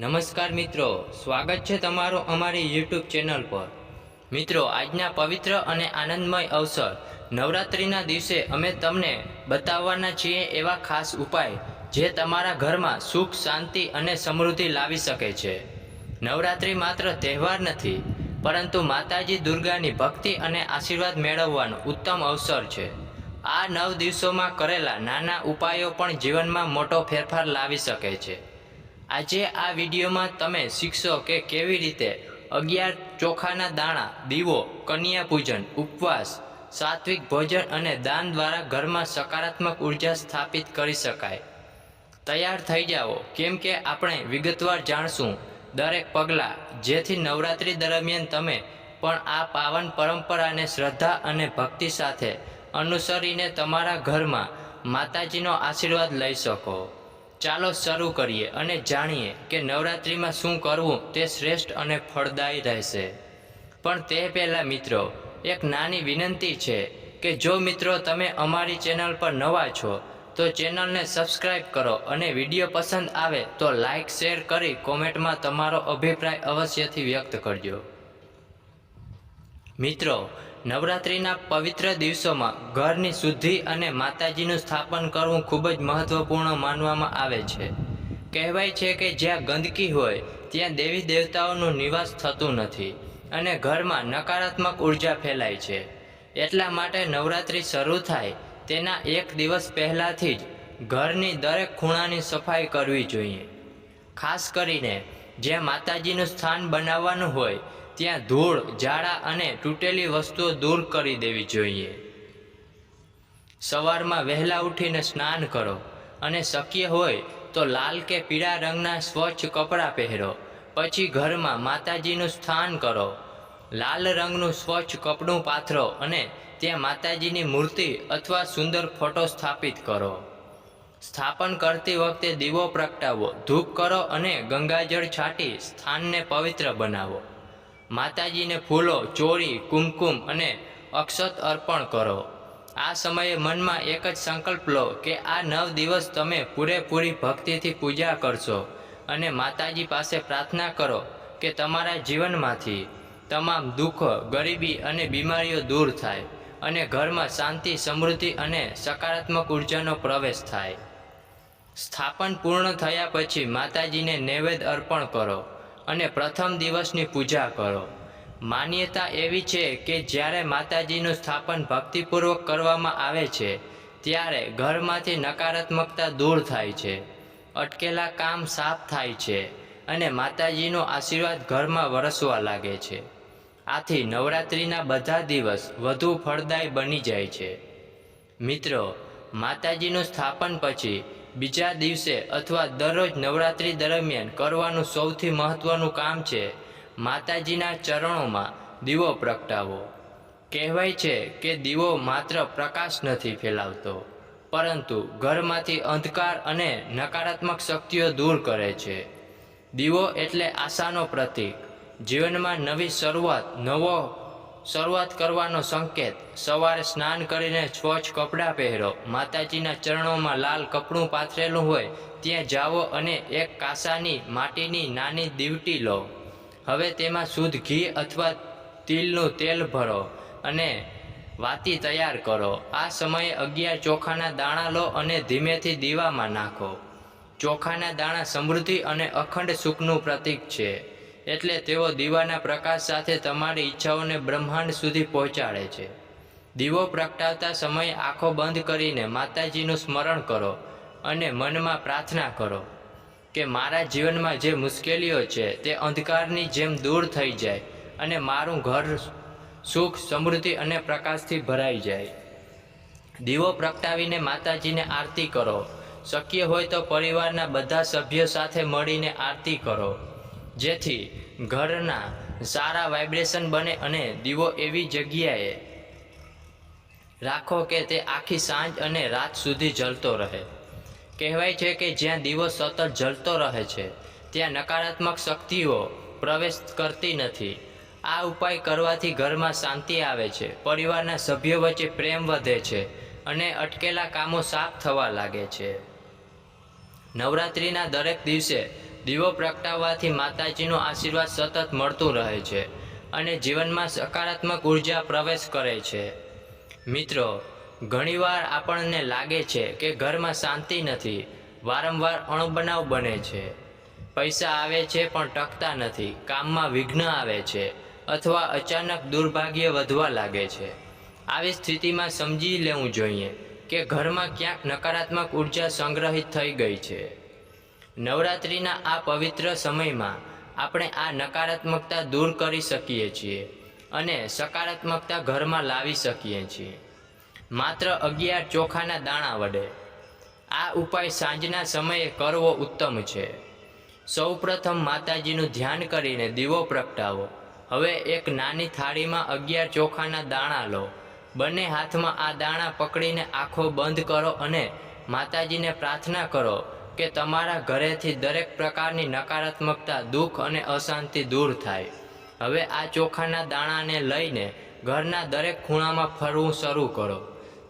નમસ્કાર મિત્રો, સ્વાગત છે તમારું અમારી યુટ્યુબ ચેનલ પર। મિત્રો, આજના પવિત્ર અને આનંદમય અવસર નવરાત્રિના દિવસે અમે તમને બતાવવાના છીએ એવા ખાસ ઉપાય જે તમારા ઘરમાં સુખ, શાંતિ અને સમૃદ્ધિ લાવી શકે છે। નવરાત્રિ માત્ર તહેવાર નથી, પરંતુ માતાજી દુર્ગાની ભક્તિ અને આશીર્વાદ મેળવવાનો ઉત્તમ અવસર છે। આ 9 દિવસોમાં કરેલા નાના ઉપાયો પણ જીવનમાં મોટો ફેરફાર લાવી શકે છે। આજે આ વિડીયોમાં તમે શીખશો કે કેવી રીતે 11 ચોખાના દાણા, દીવો, કન્યા પૂજન, ઉપવાસ, સાત્વિક ભોજન અને દાન દ્વારા ઘરમાં સકારાત્મક ઉર્જા સ્થાપિત કરી શકાય। તૈયાર થઈ જાઓ, કેમ કે આપણે વિગતવાર જાણશું દરેક પગલાં, જેથી નવરાત્રિ દરમિયાન તમે પણ આ પાવન પરંપરાને શ્રદ્ધા અને ભક્તિ સાથે અનુસરીને તમારા ઘરમાં માતાજીનો આશીર્વાદ લઈ શકો। ચાલો શરૂ કરીએ અને જાણીએ કે નવરાત્રિમાં શું કરવું તે શ્રેષ્ઠ અને ફળદાયી રહેશે। પણ તે પહેલાં મિત્રો, એક નાની વિનંતી છે કે જો મિત્રો તમે અમારી ચેનલ પર નવા છો તો ચેનલને સબસ્ક્રાઈબ કરો અને વિડીયો પસંદ આવે તો લાઈક, શેર કરી કોમેન્ટમાં તમારો અભિપ્રાય અવશ્યથી વ્યક્ત કરજો। મિત્રો, નવરાત્રિના પવિત્ર દિવસોમાં ઘરની શુદ્ધિ અને માતાજીનું સ્થાપન કરવું ખૂબ જ મહત્વપૂર્ણ માનવામાં આવે છે। કહેવાય છે કે જ્યાં ગંદકી હોય ત્યાં દેવી દેવતાઓનું નિવાસ થતું નથી અને ઘરમાં નકારાત્મક ઉર્જા ફેલાય છે। એટલા માટે નવરાત્રિ શરૂ થાય તેના એક દિવસ પહેલાંથી જ ઘરની દરેક ખૂણાની સફાઈ કરવી જોઈએ। ખાસ કરીને જ્યાં માતાજીનું સ્થાન બનાવવાનું હોય ત્યાં ધૂળ, ઝાડા અને તૂટેલી વસ્તુઓ દૂર કરી દેવી જોઈએ। સવારમાં વહેલા ઉઠીને સ્નાન કરો અને શક્ય હોય તો લાલ કે પીળા રંગના સ્વચ્છ કપડાં પહેરો। પછી ઘરમાં માતાજીનું સ્થાન કરો। લાલ રંગનું સ્વચ્છ કપડું પાથરો અને ત્યાં માતાજીની મૂર્તિ અથવા સુંદર ફોટો સ્થાપિત કરો। સ્થાપન કરતી વખતે દીવો પ્રગટાવો, ધૂપ કરો અને ગંગાજળ છાંટી સ્થાનને પવિત્ર બનાવો। માતાજીને ફૂલો, ચોળી, કુમકુમ અને અક્ષત અર્પણ કરો। આ સમયે મનમાં એક જ સંકલ્પ લો કે આ 9 દિવસ તમે પૂરેપૂરી ભક્તિથી પૂજા કરશો અને માતાજી પાસે પ્રાર્થના કરો કે તમારા જીવનમાંથી તમામ દુઃખ, ગરીબી અને બીમારીઓ દૂર થાય અને ઘરમાં શાંતિ, સમૃદ્ધિ અને સકારાત્મક ઉર્જાનો પ્રવેશ થાય। સ્થાપન પૂર્ણ થયા પછી માતાજીને નૈવેદ્ય અર્પણ કરો અને પ્રથમ દિવસની પૂજા કરો। માન્યતા એવી છે કે જ્યારે માતાજીનું સ્થાપન ભક્તિપૂર્વક કરવામાં આવે છે ત્યારે ઘરમાંથી નકારાત્મકતા દૂર થાય છે, અટકેલા કામ સાફ થાય છે અને માતાજીનો આશીર્વાદ ઘરમાં વરસવા લાગે છે। આથી નવરાત્રિના બધા દિવસ વધુ ફળદાયી બની જાય છે। મિત્રો, માતાજીનું સ્થાપન પછી બીજા દિવસે અથવા દરરોજ નવરાત્રિ દરમિયાન કરવાનું સૌથી મહત્ત્વનું કામ છે માતાજીના ચરણોમાં દીવો પ્રગટાવો। કહેવાય છે કે દીવો માત્ર પ્રકાશ નથી ફેલાવતો, પરંતુ ઘરમાંથી અંધકાર અને નકારાત્મક શક્તિઓ દૂર કરે છે। દીવો એટલે આશાનો પ્રતીક, જીવનમાં નવી શરૂઆત કરવાનો સંકેત। સવારે સ્નાન કરીને સ્વચ્છ કપડાં પહેરો, માતાજીના ચરણોમાં લાલ કપડું પાથરેલું હોય ત્યાં જાઓ અને એક કાંસાની માટીની નાની દીવટી લો। હવે તેમાં શુદ્ધ ઘી અથવા તિલનું તેલ ભરો અને વાતી તૈયાર કરો। આ સમયે 11 ચોખાના દાણા લો અને ધીમેથી દીવામાં નાખો। ચોખાના દાણા સમૃદ્ધિ અને અખંડ સુખનું પ્રતીક છે, એટલે તેઓ દીવાના પ્રકાશ સાથે તમારી ઈચ્છાઓને બ્રહ્માંડ સુધી પહોંચાડે છે। દીવો પ્રગટાવતા સમયે આંખો બંધ કરીને માતાજીનું સ્મરણ કરો અને મનમાં પ્રાર્થના કરો કે મારા જીવનમાં જે મુશ્કેલીઓ છે તે અંધકારની જેમ દૂર થઈ જાય અને મારું ઘર સુખ, સમૃદ્ધિ અને પ્રકાશથી ભરાઈ જાય। દીવો પ્રગટાવીને માતાજીને આરતી કરો। શક્ય હોય તો પરિવારના બધા સભ્યો સાથે મળીને આરતી કરો, જેથી ઘરના સારા વાઇબ્રેશન બને અને દીવો એવી જગ્યાએ રાખો કે તે આખી સાંજ અને રાત સુધી જલતો રહે। કહેવાય છે કે જ્યાં દીવો સતત જલતો રહે છે ત્યાં નકારાત્મક શક્તિઓ પ્રવેશ કરતી નથી। આ ઉપાય કરવાથી ઘરમાં શાંતિ આવે છે, પરિવારના સભ્યો વચ્ચે પ્રેમ વધે છે અને અટકેલા કામો સાફ થવા લાગે છે। નવરાત્રિના દરેક દિવસે દીવો પ્રગટાવવાથી માતાજીનો આશીર્વાદ સતત મળતું રહે છે અને જીવનમાં સકારાત્મક ઉર્જા પ્રવેશ કરે છે. મિત્રો, ઘણીવાર આપણને લાગે છે કે ઘરમાં શાંતિ નથી, વારંવાર અણબનાવ બને છે, પૈસા આવે છે પણ ટકતા નથી, કામમાં વિઘ્ન આવે છે અથવા અચાનક દુર્ભાગ્ય વધવા લાગે છે. આવી સ્થિતિમાં સમજી લેવું જોઈએ કે ઘરમાં ક્યાંક નકારાત્મક ઉર્જા સંગ્રહિત થઈ ગઈ છે. નવરાત્રિના આ પવિત્ર સમયમાં આપણે આ નકારાત્મકતા દૂર કરી શકીએ છીએ અને સકારાત્મકતા ઘરમાં લાવી શકીએ છીએ. માત્ર 11 ચોખાના દાણા વડે. આ ઉપાય સાંજના સમયે કરવો ઉત્તમ છે. સૌપ્રથમ માતાજીનું ધ્યાન કરીને દીવો પ્રગટાવો. હવે એક નાની થાળીમાં 11 ચોખાના દાણા લો. બંને હાથમાં આ દાણા પકડીને આંખો બંધ કરો અને માતાજીને પ્રાર્થના કરો કે તમારા ઘરેથી દરેક પ્રકારની નકારાત્મકતા, દુઃખ અને અશાંતિ દૂર થાય. હવે આ ચોખાના દાણાને લઈને ઘરના દરેક ખૂણામાં ફરવું શરૂ કરો.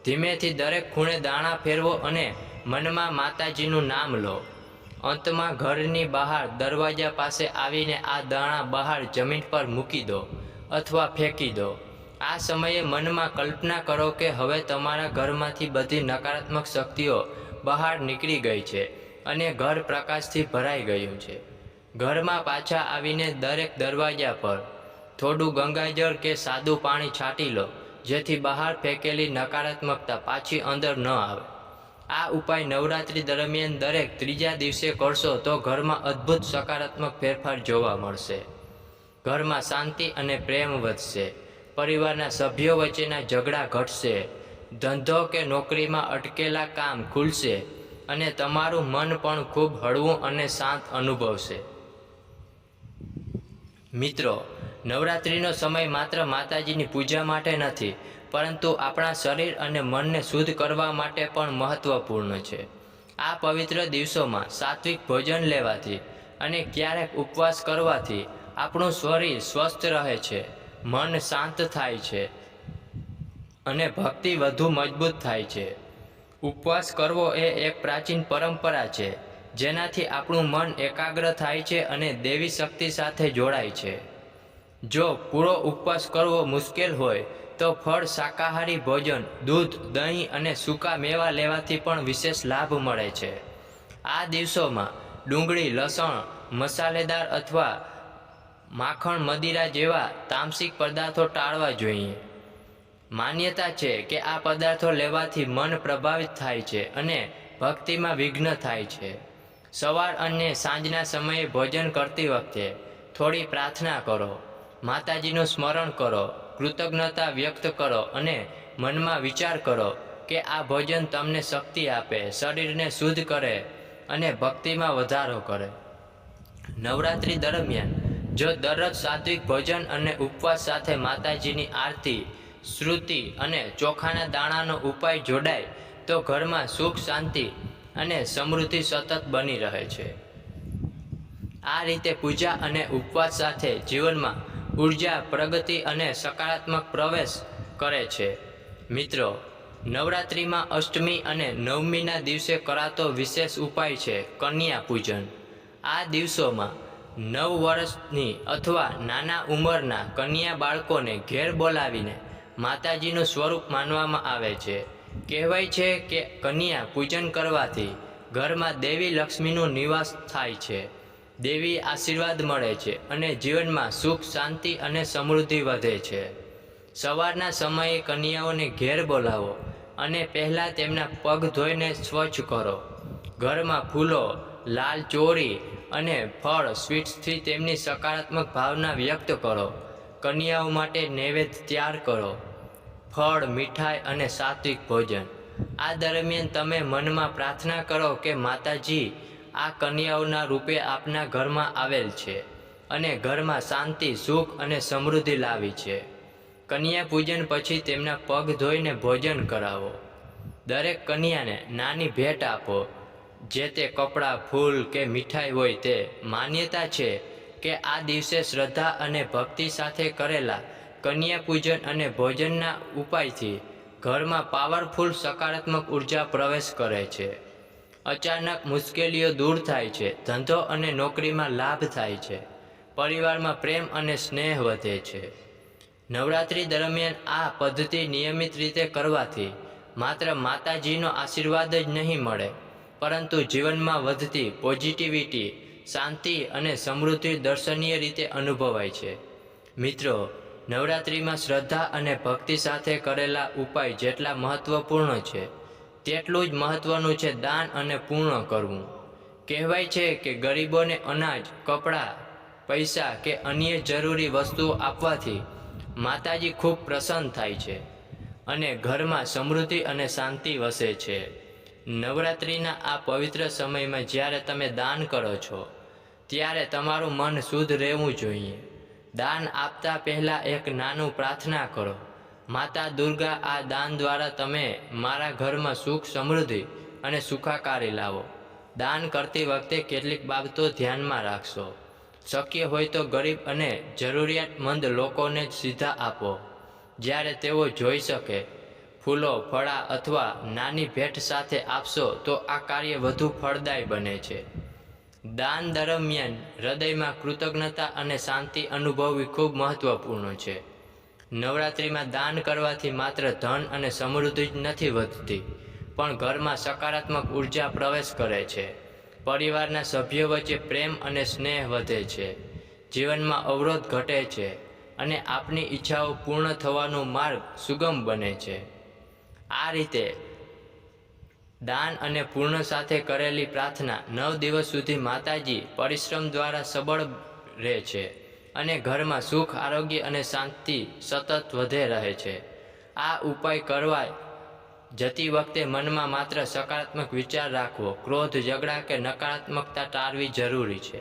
ધીમેથી દરેક ખૂણે દાણા ફેરવો અને મનમાં માતાજીનું નામ લો. અંતમાં ઘરની બહાર દરવાજા પાસે આવીને આ દાણા બહાર જમીન પર મૂકી દો અથવા ફેંકી દો. આ સમયે મનમાં કલ્પના કરો કે હવે તમારા ઘરમાંથી બધી નકારાત્મક શક્તિઓ બહાર નીકળી ગઈ છે અને ઘર પ્રકાશથી ભરાઈ ગયું છે. ઘરમાં પાછા આવીને દરેક દરવાજા પર થોડું ગંગાજળ કે સાદું પાણી છાંટી લો, જેથી બહાર ફેંકેલી નકારાત્મકતા પાછી અંદર ન આવે. આ ઉપાય નવરાત્રિ દરમિયાન દરેક ત્રીજા દિવસે કરશો તો ઘરમાં અદ્ભુત સકારાત્મક ફેરફાર જોવા મળશે. ઘરમાં શાંતિ અને પ્રેમ વધશે. પરિવારના સભ્યો વચ્ચેના ઝઘડા ઘટશે. ધંધો કે નોકરીમાં અટકેલા કામ ખુલશે અને તમારું મન પણ ખૂબ હળવું અને શાંત અનુભવશે. મિત્રો, નવરાત્રિનો સમય માત્ર માતાજીની પૂજા માટે નથી, પરંતુ આપણા શરીર અને મનને શુદ્ધ કરવા માટે પણ મહત્વપૂર્ણ છે. આ પવિત્ર દિવસોમાં સાત્વિક ભોજન લેવાથી અને ક્યારેક ઉપવાસ કરવાથી આપણું શરીર સ્વસ્થ રહે છે, મન શાંત થાય છે અને ભક્તિ વધુ મજબૂત થાય છે. ઉપવાસ કરવો એ એક પ્રાચીન પરંપરા છે, જેનાથી આપણું મન એકાગ્ર થાય છે અને દેવી શક્તિ સાથે જોડાય છે. જો પૂરો ઉપવાસ કરવો મુશ્કેલ હોય તો ફળ, શાકાહારી ભોજન, દૂધ, દહીં અને સૂકા મેવા લેવાથી પણ વિશેષ લાભ મળે છે. આ દિવસોમાં ડુંગળી, લસણ, મસાલેદાર અથવા માખણ, મદિરા જેવા તામસિક પદાર્થો ટાળવા જોઈએ. માન્યતા છે કે આ પદાર્થો લેવાથી મન પ્રભાવિત થાય છે અને ભક્તિમાં વિઘ્ન થાય છે. સવાર અને સાંજના સમયે ભોજન કરતી વખતે થોડી પ્રાર્થના કરો, માતાજીનું સ્મરણ કરો, કૃતજ્ઞતા વ્યક્ત કરો અને મનમાં વિચાર કરો કે આ ભોજન તમને શક્તિ આપે, શરીરને શુદ્ધ કરે અને ભક્તિમાં વધારો કરે. નવરાત્રિ દરમિયાન જો દરરોજ સાત્વિક ભોજન અને ઉપવાસ સાથે માતાજીની આરતી, સ્તુતિ અને ચોખાના દાણાનો ઉપાય જોડાય તો ઘરમાં સુખ, શાંતિ અને સમૃદ્ધિ સતત બની રહે છે. આ રીતે પૂજા અને ઉપવાસ સાથે જીવનમાં ઉર્જા, પ્રગતિ અને સકારાત્મક પ્રવેશ કરે છે. મિત્રો, નવરાત્રિમાં અષ્ટમી અને નવમીના દિવસે કરાતો વિશેષ ઉપાય છે કન્યા પૂજન. આ દિવસોમાં 9 વર્ષની અથવા નાના ઉંમરના કન્યા બાળકોને ઘેર બોલાવીને માતાજીનું સ્વરૂપ માનવામાં આવે છે. કહેવાય છે કે કન્યા પૂજન કરવાથી ઘરમાં દેવી લક્ષ્મીનું નિવાસ થાય છે, દેવી આશીર્વાદ મળે છે અને જીવનમાં સુખ, શાંતિ અને સમૃદ્ધિ વધે છે. સવારના સમયે કન્યાઓને ઘેર બોલાવો અને પહેલાં તેમના પગ ધોઈને સ્વચ્છ કરો. ઘરમાં ફૂલો, લાલ ચોરી અને ફળ, સ્વીટ્સથી તેમની સકારાત્મક ભાવના વ્યક્ત કરો. કન્યાઓ માટે નૈવેદ્ય તૈયાર કરો, ફળ, મીઠાઈ અને સાત્વિક ભોજન. આ દરમિયાન તમે મનમાં પ્રાર્થના કરો કે માતાજી આ કન્યાઓના રૂપે આપના ઘરમાં આવેલ છે અને ઘરમાં શાંતિ, સુખ અને સમૃદ્ધિ લાવી છે. કન્યા પૂજન પછી તેમના પગ ધોઈને ભોજન કરાવો. દરેક કન્યાને નાની ભેટ આપો, જે તે કપડાં, ફૂલ કે મીઠાઈ હોય તે. માન્યતા છે કે આ દિવસે શ્રદ્ધા અને ભક્તિ સાથે કરેલા કન્યા પૂજન અને ભોજનના ઉપાયથી ઘરમાં પાવરફુલ સકારાત્મક ઉર્જા પ્રવેશ કરે છે અચાનક મુશ્કેલીઓ દૂર થાય છે, ધંધો અને નોકરીમાં લાભ થાય છે, પરિવારમાં પ્રેમ અને સ્નેહ વધે છે. નવરાત્રિ દરમિયાન આ પદ્ધતિ નિયમિત રીતે કરવાથી માત્ર માતાજીનો આશીર્વાદ જ નહીં મળે, પરંતુ જીવનમાં વધતી પોઝિટિવિટી, શાંતિ અને સમૃદ્ધિ દર્શનીય રીતે અનુભવાય છે. મિત્રો, નવરાત્રિમાં શ્રદ્ધા અને ભક્તિ સાથે કરેલા ઉપાય જેટલા મહત્વપૂર્ણ છે, તેટલું જ મહત્વનું છે દાન અને પૂર્ણ કરવું. કહેવાય છે કે ગરીબોને અનાજ, કપડાં, પૈસા કે અન્ય જરૂરી વસ્તુઓ આપવાથી માતાજી ખૂબ પ્રસન્ન થાય છે અને ઘરમાં સમૃદ્ધિ અને શાંતિ વસે છે. નવરાત્રિના આ પવિત્ર સમયમાં જ્યારે તમે દાન કરો છો, ત્યારે તમારું મન શુદ્ધ રહેવું જોઈએ. દાન આપતા પહેલાં એક નાનું પ્રાર્થના કરો, માતા દુર્ગા, આ દાન દ્વારા તમે મારા ઘરમાં સુખ, સમૃદ્ધિ અને સુખાકારી લાવો. દાન કરતી વખતે કેટલીક બાબતો ધ્યાનમાં રાખશો. શક્ય હોય તો ગરીબ અને જરૂરિયાતમંદ લોકોને જ સીધા આપો, જ્યારે તેઓ જોઈ શકે. ફૂલો, ફળા અથવા નાની ભેટ સાથે આપશો તો આ કાર્ય વધુ ફળદાયી બને છે. દાન દરમિયાન હૃદયમાં કૃતજ્ઞતા અને શાંતિ અનુભવવી ખૂબ મહત્વપૂર્ણ છે. નવરાત્રિમાં દાન કરવાથી માત્ર ધન અને સમૃદ્ધિ જ નથી વધતી, પણ ઘરમાં સકારાત્મક ઉર્જા પ્રવેશ કરે છે. પરિવારના સભ્યો વચ્ચે પ્રેમ અને સ્નેહ વધે છે, જીવનમાં અવરોધ ઘટે છે અને આપની ઈચ્છાઓ પૂર્ણ થવાનો માર્ગ સુગમ બને છે. આ રીતે દાન અને પૂર્ણ સાથે કરેલી પ્રાર્થના 9 દિવસ સુધી માતાજી પરિશ્રમ દ્વારા સબળ રહે છે અને ઘરમાં સુખ, આરોગ્ય અને શાંતિ સતત વધે રહે છે. આ ઉપાય કરવા જતી વખતે મનમાં માત્ર સકારાત્મક વિચાર રાખવો, ક્રોધ, ઝઘડા કે નકારાત્મકતા ટાળવી જરૂરી છે.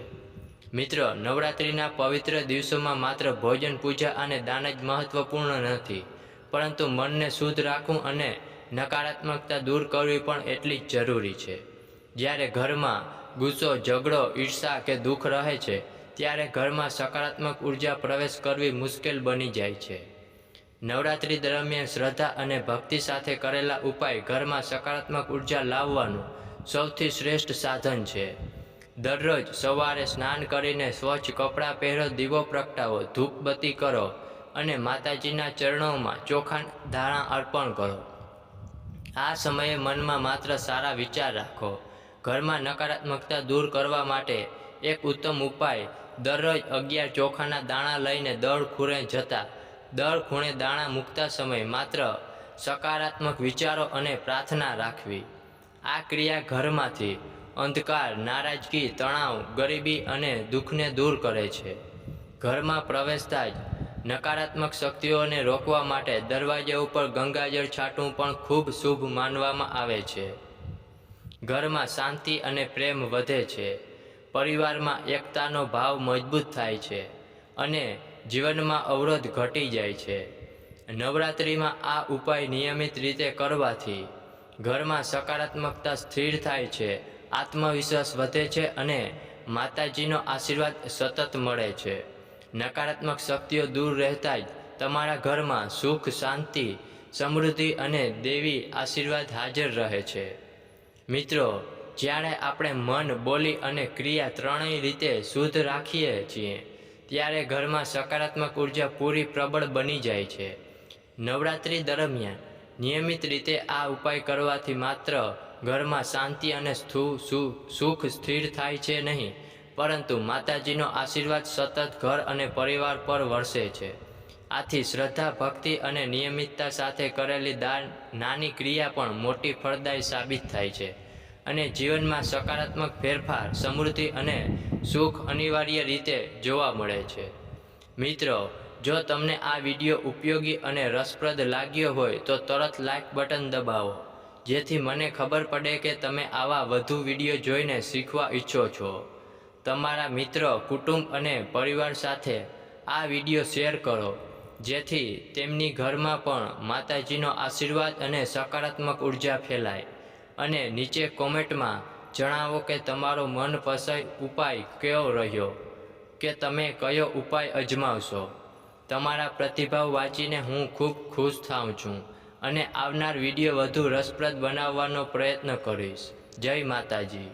મિત્રો, નવરાત્રિના પવિત્ર દિવસોમાં માત્ર ભોજન, પૂજા અને દાન જ મહત્વપૂર્ણ નથી, પરંતુ મનને શુદ્ધ રાખવું અને નકારાત્મકતા દૂર કરવી પણ એટલી જ જરૂરી છે. જ્યારે ઘરમાં ગુસ્સો, ઝઘડો, ઈર્ષા કે દુઃખ રહે છે, ત્યારે ઘરમાં સકારાત્મક ઉર્જા પ્રવેશ કરવી મુશ્કેલ બની જાય છે. નવરાત્રિ દરમિયાન શ્રદ્ધા અને ભક્તિ સાથે કરેલા ઉપાય ઘરમાં સકારાત્મક ઉર્જા લાવવાનું સૌથી શ્રેષ્ઠ સાધન છે. દરરોજ સવારે સ્નાન કરીને સ્વચ્છ કપડાં પહેરો, દીવો પ્રગટાવો, ધૂપબત્તી કરો અને માતાજીના ચરણોમાં ચોખાના દાણા અર્પણ કરો. આ સમયે મનમાં માત્ર સારા વિચાર રાખો. ઘરમાં નકારાત્મકતા દૂર કરવા માટે એક ઉત્તમ ઉપાય, દરરોજ 11 ચોખાના દાણા લઈને દર ખૂણે જતા, દર ખૂણે દાણા મૂકતા સમયે માત્ર સકારાત્મક વિચારો અને પ્રાર્થના રાખવી. આ ક્રિયા ઘરમાંથી અંધકાર, નારાજગી, તણાવ, ગરીબી અને દુઃખને દૂર કરે છે. ઘરમાં પ્રવેશતા જ નકારાત્મક શક્તિઓને રોકવા માટે દરવાજા ઉપર ગંગાજળ છાંટવું પણ ખૂબ શુભ માનવામાં આવે છે. ઘરમાં શાંતિ અને પ્રેમ વધે છે, પરિવારમાં એકતાનો ભાવ મજબૂત થાય છે અને જીવનમાં અવરોધ ઘટી જાય છે. નવરાત્રિમાં આ ઉપાય નિયમિત રીતે કરવાથી ઘરમાં સકારાત્મકતા સ્થિર થાય છે, આત્મવિશ્વાસ વધે છે અને માતાજીનો આશીર્વાદ સતત મળે છે. નકારાત્મક શક્તિઓ દૂર રહેતા જ તમારા ઘરમાં સુખ, શાંતિ, સમૃદ્ધિ અને દેવી આશીર્વાદ હાજર રહે છે. મિત્રો, જ્યારે આપણે મન, બોલી અને ક્રિયા ત્રણેય રીતે શુદ્ધ રાખીએ છીએ, ત્યારે ઘરમાં સકારાત્મક ઉર્જા પૂરી પ્રબળ બની જાય છે. નવરાત્રિ દરમિયાન નિયમિત રીતે આ ઉપાય કરવાથી માત્ર ઘરમાં શાંતિ અને સુખ સ્થિર થાય છે નહીં, પરંતુ માતાજીનો આશીર્વાદ સતત ઘર અને પરિવાર પર વરસે છે. આથી શ્રદ્ધા, ભક્તિ અને નિયમિતતા સાથે કરેલી નાની ક્રિયા પણ મોટી ફળદાયી સાબિત થાય છે અને જીવનમાં સકારાત્મક ફેરફાર, સમૃદ્ધિ અને સુખ અનિવાર્ય રીતે જોવા મળે છે. મિત્રો, જો તમને આ વિડીયો ઉપયોગી અને રસપ્રદ લાગ્યો હોય તો તરત લાઈક બટન દબાવો, જેથી મને ખબર પડે કે તમે આવા વધુ વિડીયો જોઈને શીખવા ઈચ્છો છો. તમારા મિત્રો, કુટુંબ અને પરિવાર સાથે આ વિડીયો શેર કરો, જેથી તેમની ઘરમાં પણ માતાજીનો આશીર્વાદ અને સકારાત્મક ઉર્જા ફેલાય. અને નીચે કોમેન્ટમાં જણાવો કે તમારો મનપસંદ ઉપાય કયો રહ્યો, કે તમે કયો ઉપાય અજમાવશો. તમારા પ્રતિભાવ વાંચીને હું ખૂબ ખુશ થાઉં છું અને આવનાર વિડીયો વધુ રસપ્રદ બનાવવાનો પ્રયત્ન કરીશ. જય માતાજી.